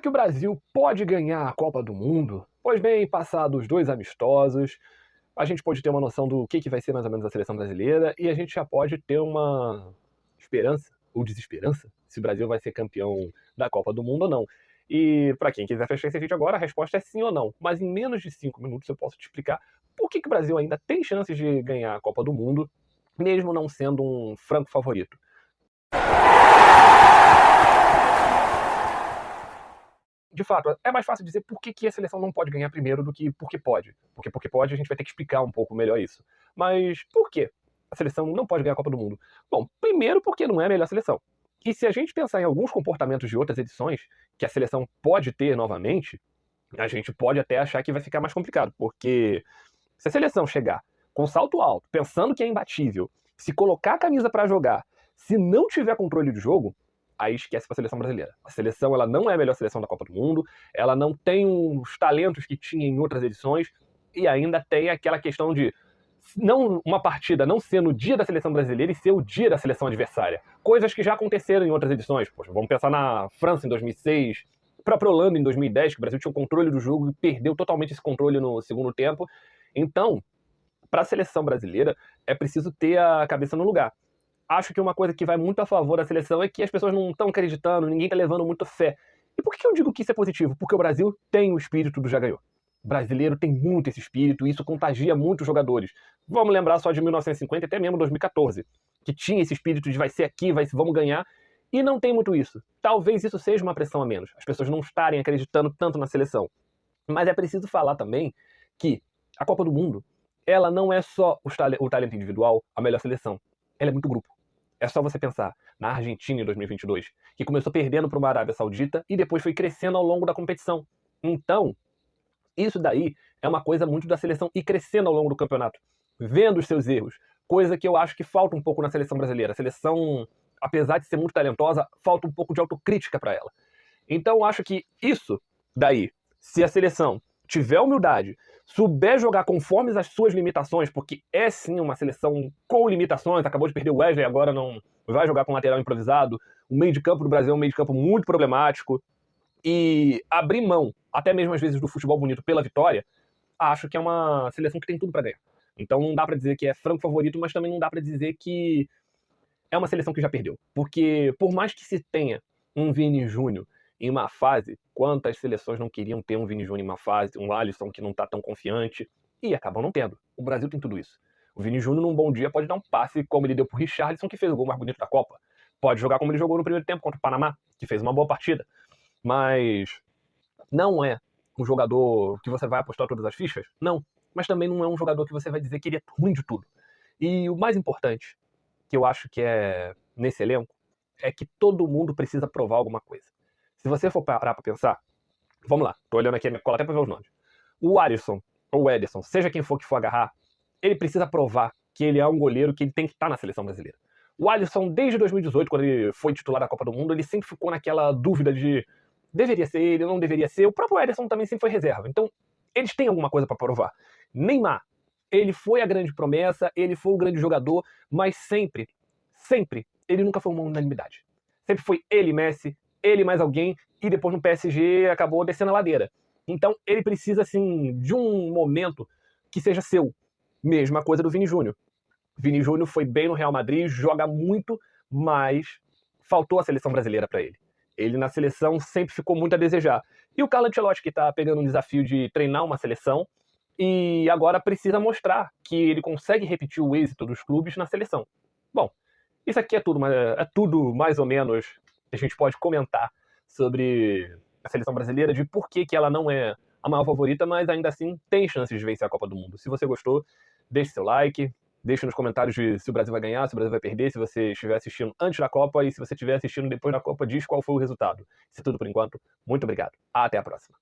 que o Brasil pode ganhar a Copa do Mundo? Pois bem, passados 2 amistosos, a gente pode ter uma noção do que vai ser mais ou menos a seleção brasileira e a gente já pode ter uma esperança ou desesperança se o Brasil vai ser campeão da Copa do Mundo ou não. E para quem quiser fechar esse vídeo agora, a resposta é sim ou não. Mas em menos de 5 minutos eu posso te explicar por que o Brasil ainda tem chances de ganhar a Copa do Mundo, mesmo não sendo um franco favorito. De fato, é mais fácil dizer por que a seleção não pode ganhar primeiro do que porque pode. Porque pode, a gente vai ter que explicar um pouco melhor isso. Mas por que a seleção não pode ganhar a Copa do Mundo? Bom, primeiro porque não é a melhor seleção. E se a gente pensar em alguns comportamentos de outras edições que a seleção pode ter novamente, a gente pode até achar que vai ficar mais complicado. Porque se a seleção chegar com salto alto, pensando que é imbatível, se colocar a camisa para jogar, se não tiver controle de jogo, aí esquece para a seleção brasileira. A seleção ela não é a melhor seleção da Copa do Mundo, ela não tem os talentos que tinha em outras edições, e ainda tem aquela questão de não uma partida não ser no dia da seleção brasileira e ser o dia da seleção adversária. Coisas que já aconteceram em outras edições. Poxa, vamos pensar na França em 2006, própria Holanda em 2010, que o Brasil tinha o controle do jogo e perdeu totalmente esse controle no segundo tempo. Então, para a seleção brasileira, é preciso ter a cabeça no lugar. Acho que uma coisa que vai muito a favor da seleção é que as pessoas não estão acreditando, ninguém está levando muito fé. E por que eu digo que isso é positivo? Porque o Brasil tem o espírito do já ganhou. O brasileiro tem muito esse espírito e isso contagia muito os jogadores. Vamos lembrar só de 1950 até mesmo 2014, que tinha esse espírito de vai ser aqui, vamos ganhar, e não tem muito isso. Talvez isso seja uma pressão a menos, as pessoas não estarem acreditando tanto na seleção. Mas é preciso falar também que a Copa do Mundo, ela não é só o talento individual, a melhor seleção. Ela é muito grupo. É só você pensar na Argentina em 2022, que começou perdendo para uma Arábia Saudita e depois foi crescendo ao longo da competição. Então, isso daí é uma coisa muito da seleção ir crescendo ao longo do campeonato, vendo os seus erros, coisa que eu acho que falta um pouco na seleção brasileira. A seleção, apesar de ser muito talentosa, falta um pouco de autocrítica para ela. Então, eu acho que isso daí, se a seleção tiver humildade, souber jogar conforme as suas limitações, porque é sim uma seleção com limitações, acabou de perder o Wesley, agora não vai jogar com lateral improvisado, o meio de campo do Brasil é um meio de campo muito problemático, e abrir mão, até mesmo às vezes, do futebol bonito pela vitória, acho que é uma seleção que tem tudo para ganhar. Então não dá para dizer que é franco favorito, mas também não dá para dizer que é uma seleção que já perdeu. Porque por mais que se tenha um Vini Júnior em uma fase, quantas seleções não queriam ter um Vini Júnior em uma fase, um Alisson que não está tão confiante, e acabam não tendo. O Brasil tem tudo isso. O Vini Júnior, num bom dia, pode dar um passe como ele deu pro Richarlison, que fez o gol mais bonito da Copa. Pode jogar como ele jogou no primeiro tempo contra o Panamá, que fez uma boa partida. Mas não é um jogador que você vai apostar todas as fichas? Não. Mas também não é um jogador que você vai dizer que ele é ruim de tudo. E o mais importante, que eu acho que é nesse elenco, é que todo mundo precisa provar alguma coisa. Se você for parar pra pensar, vamos lá, tô olhando aqui a minha cola até pra ver os nomes. O Alisson, ou o Ederson, seja quem for que for agarrar, ele precisa provar que ele é um goleiro que ele tem que estar na seleção brasileira. O Alisson, desde 2018, quando ele foi titular da Copa do Mundo, ele sempre ficou naquela dúvida de deveria ser ele, não deveria ser. O próprio Ederson também sempre foi reserva. Então, eles têm alguma coisa para provar. Neymar, ele foi a grande promessa, ele foi o grande jogador, mas sempre, ele nunca foi uma unanimidade. Sempre foi ele, Messi, ele mais alguém, e depois no PSG acabou descendo a ladeira. Então, ele precisa, assim, de um momento que seja seu. Mesma coisa do Vini Júnior. Vini Júnior foi bem no Real Madrid, joga muito, mas faltou a seleção brasileira para ele. Ele na seleção sempre ficou muito a desejar. E o Carlo Ancelotti, que está pegando um desafio de treinar uma seleção, e agora precisa mostrar que ele consegue repetir o êxito dos clubes na seleção. Bom, isso aqui é tudo mais ou menos que a gente pode comentar sobre a seleção brasileira, de por que ela não é a maior favorita, mas ainda assim tem chances de vencer a Copa do Mundo. Se você gostou, deixe seu like, deixe nos comentários se o Brasil vai ganhar, se o Brasil vai perder, se você estiver assistindo antes da Copa e se você estiver assistindo depois da Copa, diz qual foi o resultado. Isso é tudo por enquanto. Muito obrigado. Até a próxima.